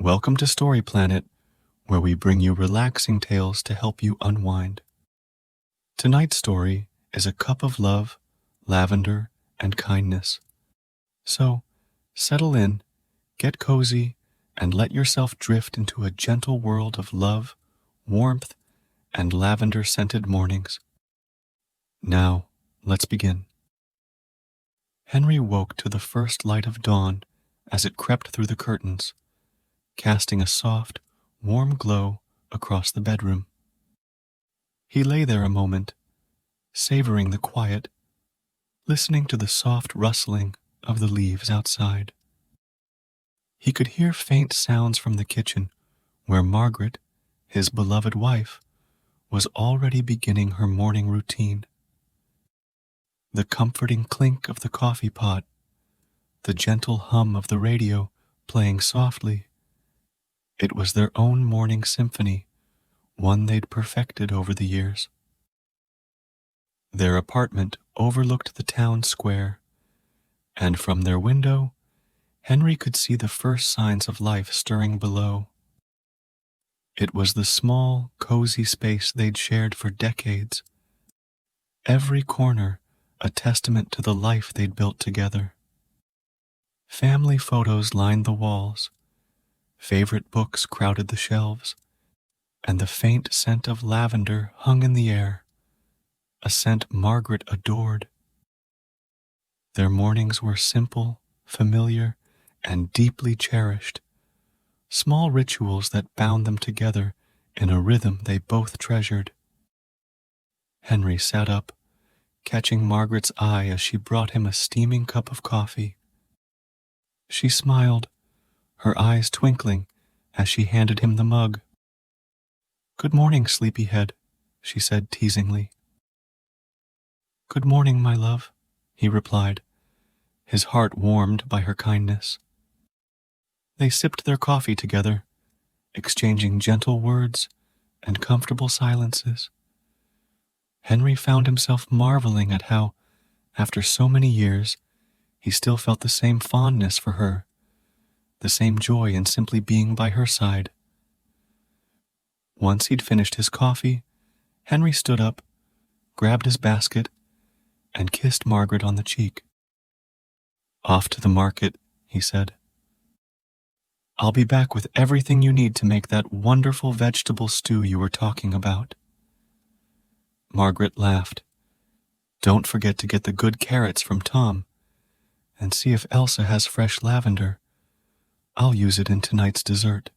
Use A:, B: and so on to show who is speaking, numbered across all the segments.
A: Welcome to Story Planet, where we bring you relaxing tales to help you unwind. Tonight's story is A Cup of Love, Lavender, and Kindness. So, settle in, get cozy, and let yourself drift into a gentle world of love, warmth, and lavender-scented mornings. Now, let's begin. Henry woke to the first light of dawn as it crept through the curtains, casting a soft, warm glow across the bedroom. He lay there a moment, savoring the quiet, listening to the soft rustling of the leaves outside. He could hear faint sounds from the kitchen, where Margaret, his beloved wife, was already beginning her morning routine. The comforting clink of the coffee pot, the gentle hum of the radio playing softly. It was their own morning symphony, one they'd perfected over the years. Their apartment overlooked the town square, and from their window, Henry could see the first signs of life stirring below. It was the small, cozy space they'd shared for decades, every corner a testament to the life they'd built together. Family photos lined the walls, favorite books crowded the shelves, and the faint scent of lavender hung in the air, a scent Margaret adored. Their mornings were simple, familiar, and deeply cherished, small rituals that bound them together in a rhythm they both treasured. Henry sat up, catching Margaret's eye as she brought him a steaming cup of coffee. She smiled, her eyes twinkling as she handed him the mug. "Good morning, sleepyhead," she said teasingly. "Good morning, my love," he replied, his heart warmed by her kindness. They sipped their coffee together, exchanging gentle words and comfortable silences. Henry found himself marveling at how, after so many years, he still felt the same fondness for her, the same joy in simply being by her side. Once he'd finished his coffee, Henry stood up, grabbed his basket, and kissed Margaret on the cheek. "Off to the market," he said. "I'll be back with everything you need to make that wonderful vegetable stew you were talking about." Margaret laughed. "Don't forget to get the good carrots from Tom, and see if Elsa has fresh lavender. I'll use it in tonight's dessert."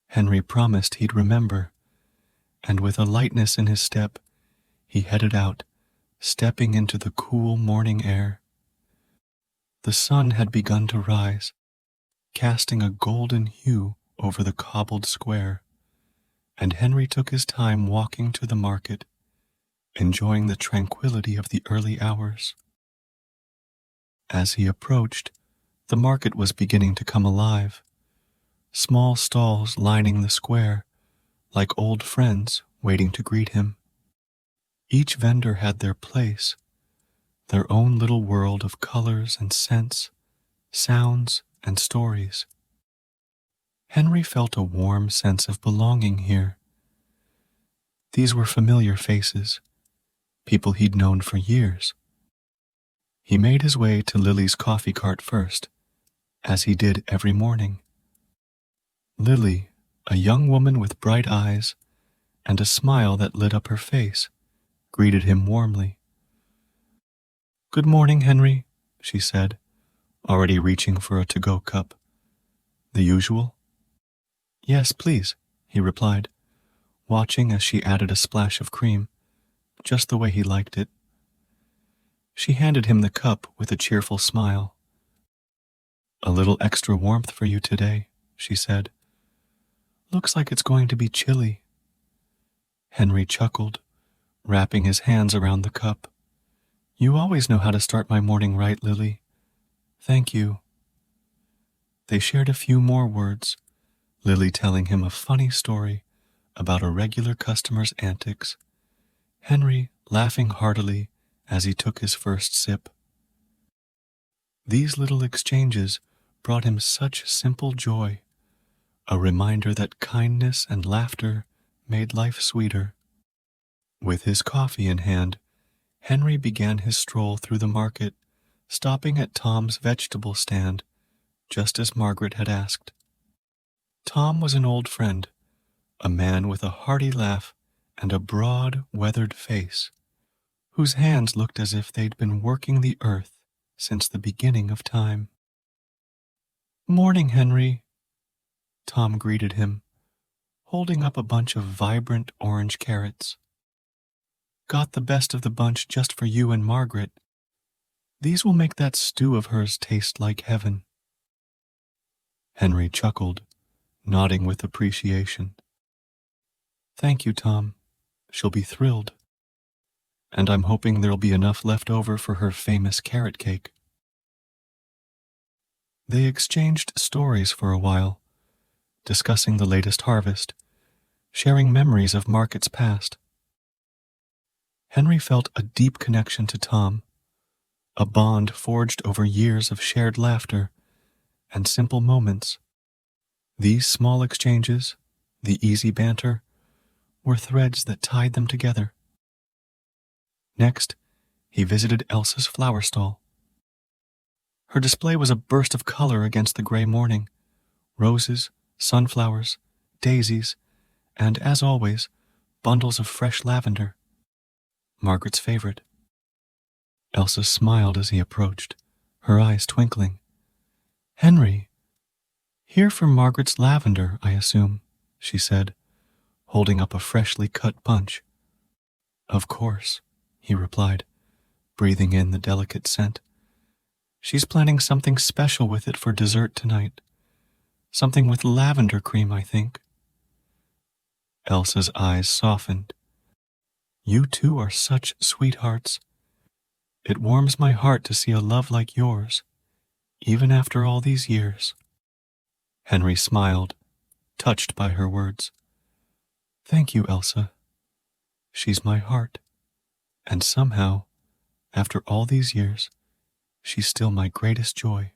A: Henry promised he'd remember, and with a lightness in his step, he headed out, stepping into the cool morning air. The sun had begun to rise, casting a golden hue over the cobbled square, and Henry took his time walking to the market, enjoying the tranquility of the early hours. As he approached, the market was beginning to come alive, small stalls lining the square, like old friends waiting to greet him. Each vendor had their place, their own little world of colors and scents, sounds and stories. Henry felt a warm sense of belonging here. These were familiar faces, people he'd known for years. He made his way to Lily's coffee cart first, as he did every morning. Lily, a young woman with bright eyes and a smile that lit up her face, greeted him warmly. "Good morning, Henry," she said, already reaching for a to-go cup. "The usual?" "Yes, please," he replied, watching as she added a splash of cream, just the way he liked it. She handed him the cup with a cheerful smile. "A little extra warmth for you today," she said. "Looks like it's going to be chilly." Henry chuckled, wrapping his hands around the cup. "You always know how to start my morning right, Lily. Thank you." They shared a few more words, Lily telling him a funny story about a regular customer's antics, Henry laughing heartily as he took his first sip. These little exchanges brought him such simple joy, a reminder that kindness and laughter made life sweeter. With his coffee in hand, Henry began his stroll through the market, stopping at Tom's vegetable stand, just as Margaret had asked. Tom was an old friend, a man with a hearty laugh and a broad, weathered face, whose hands looked as if they'd been working the earth since the beginning of time. "Morning, Henry," Tom greeted him, holding up a bunch of vibrant orange carrots. "Got the best of the bunch just for you and Margaret. These will make that stew of hers taste like heaven." Henry chuckled, nodding with appreciation. "Thank you, Tom. She'll be thrilled. And I'm hoping there'll be enough left over for her famous carrot cake." They exchanged stories for a while, discussing the latest harvest, sharing memories of markets past. Henry felt a deep connection to Tom, a bond forged over years of shared laughter and simple moments. These small exchanges, the easy banter, were threads that tied them together. Next, he visited Elsa's flower stall. Her display was a burst of color against the gray morning: roses, sunflowers, daisies, and, as always, bundles of fresh lavender, Margaret's favorite. Elsa smiled as he approached, her eyes twinkling. "Henry, here for Margaret's lavender, I assume," she said, holding up a freshly cut bunch. "Of course," he replied, breathing in the delicate scent. "She's planning something special with it for dessert tonight. Something with lavender cream, I think." Elsa's eyes softened. "You two are such sweethearts. It warms my heart to see a love like yours, even after all these years." Henry smiled, touched by her words. "Thank you, Elsa. She's my heart, and somehow, after all these years, she's still my greatest joy."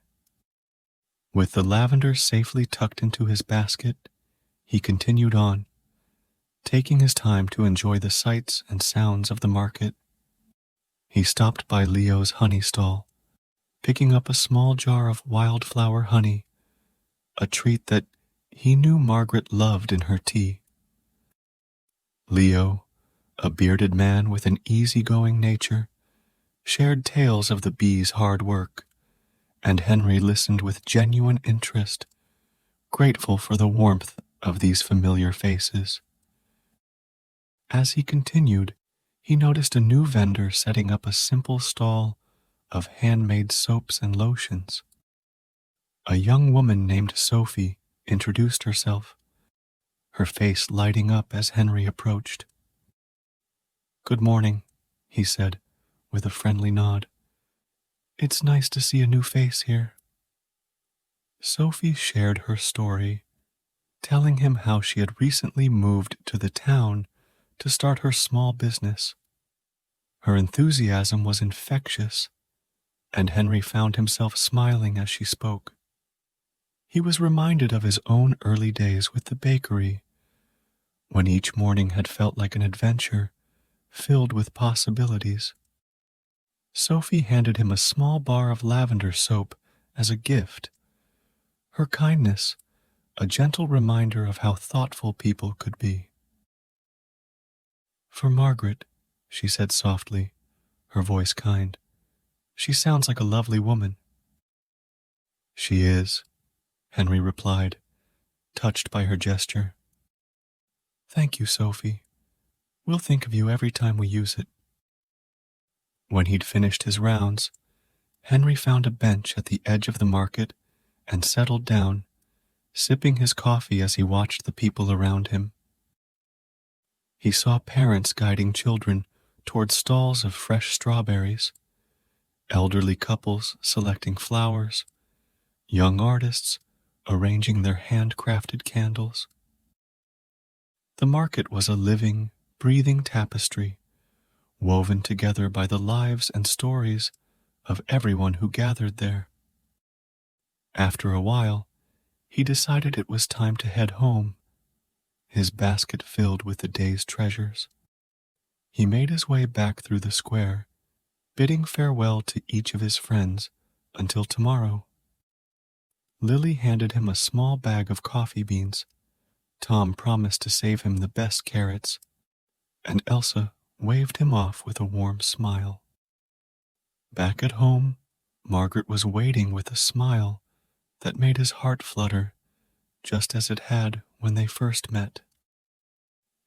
A: With the lavender safely tucked into his basket, he continued on, taking his time to enjoy the sights and sounds of the market. He stopped by Leo's honey stall, picking up a small jar of wildflower honey, a treat that he knew Margaret loved in her tea. Leo, a bearded man with an easygoing nature, shared tales of the bees' hard work, and Henry listened with genuine interest, grateful for the warmth of these familiar faces. As he continued, he noticed a new vendor setting up a simple stall of handmade soaps and lotions. A young woman named Sophie introduced herself, her face lighting up as Henry approached. "Good morning," he said, with a friendly nod. "It's nice to see a new face here." Sophie shared her story, telling him how she had recently moved to the town to start her small business. Her enthusiasm was infectious, and Henry found himself smiling as she spoke. He was reminded of his own early days with the bakery, when each morning had felt like an adventure filled with possibilities. Sophie handed him a small bar of lavender soap as a gift. Her kindness, a gentle reminder of how thoughtful people could be. "For Margaret," she said softly, her voice kind. "She sounds like a lovely woman." "She is," Henry replied, touched by her gesture. "Thank you, Sophie. We'll think of you every time we use it." When he'd finished his rounds, Henry found a bench at the edge of the market and settled down, sipping his coffee as he watched the people around him. He saw parents guiding children toward stalls of fresh strawberries, elderly couples selecting flowers, young artists arranging their handcrafted candles. The market was a living, breathing tapestry, woven together by the lives and stories of everyone who gathered there. After a while, he decided it was time to head home, his basket filled with the day's treasures. He made his way back through the square, bidding farewell to each of his friends until tomorrow. Lily handed him a small bag of coffee beans. Tom promised to save him the best carrots, and Elsa waved him off with a warm smile. Back at home, Margaret was waiting with a smile that made his heart flutter, just as it had when they first met.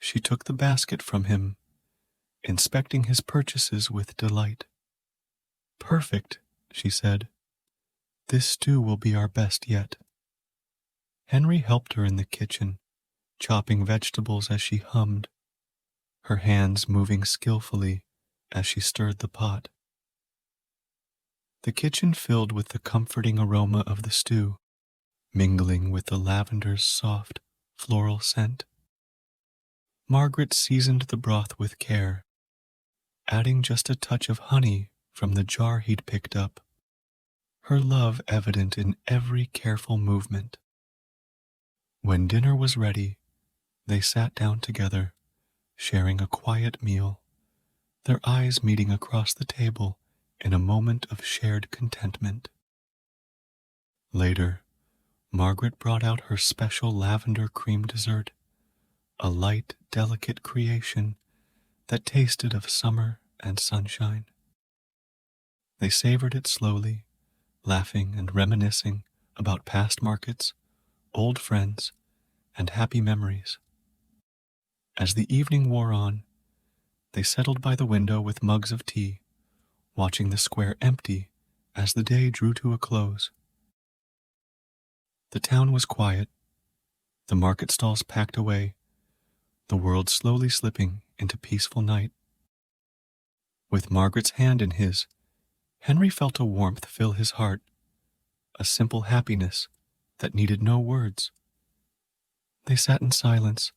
A: She took the basket from him, inspecting his purchases with delight. "Perfect," she said. "This stew will be our best yet." Henry helped her in the kitchen, chopping vegetables as she hummed, her hands moving skillfully as she stirred the pot. The kitchen filled with the comforting aroma of the stew, mingling with the lavender's soft, floral scent. Margaret seasoned the broth with care, adding just a touch of honey from the jar he'd picked up, her love evident in every careful movement. When dinner was ready, they sat down together, sharing a quiet meal, their eyes meeting across the table in a moment of shared contentment. Later, Margaret brought out her special lavender cream dessert, a light, delicate creation that tasted of summer and sunshine. They savored it slowly, laughing and reminiscing about past markets, old friends, and happy memories. As the evening wore on, they settled by the window with mugs of tea, watching the square empty as the day drew to a close. The town was quiet, the market stalls packed away, the world slowly slipping into peaceful night. With Margaret's hand in his, Henry felt a warmth fill his heart, a simple happiness that needed no words. They sat in silence,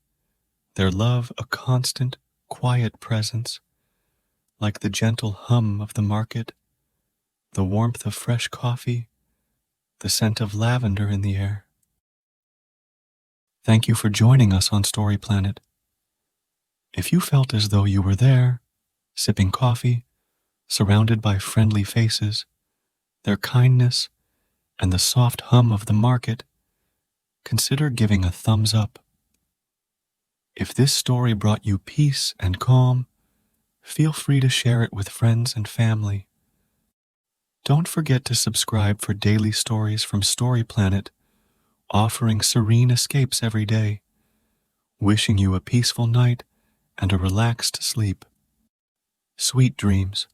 A: their love a constant, quiet presence, like the gentle hum of the market, the warmth of fresh coffee, the scent of lavender in the air. Thank you for joining us on Story Planet. If you felt as though you were there, sipping coffee, surrounded by friendly faces, their kindness, and the soft hum of the market, consider giving a thumbs up. If this story brought you peace and calm, feel free to share it with friends and family. Don't forget to subscribe for daily stories from Story Planet, offering serene escapes every day. Wishing you a peaceful night and a relaxed sleep. Sweet dreams.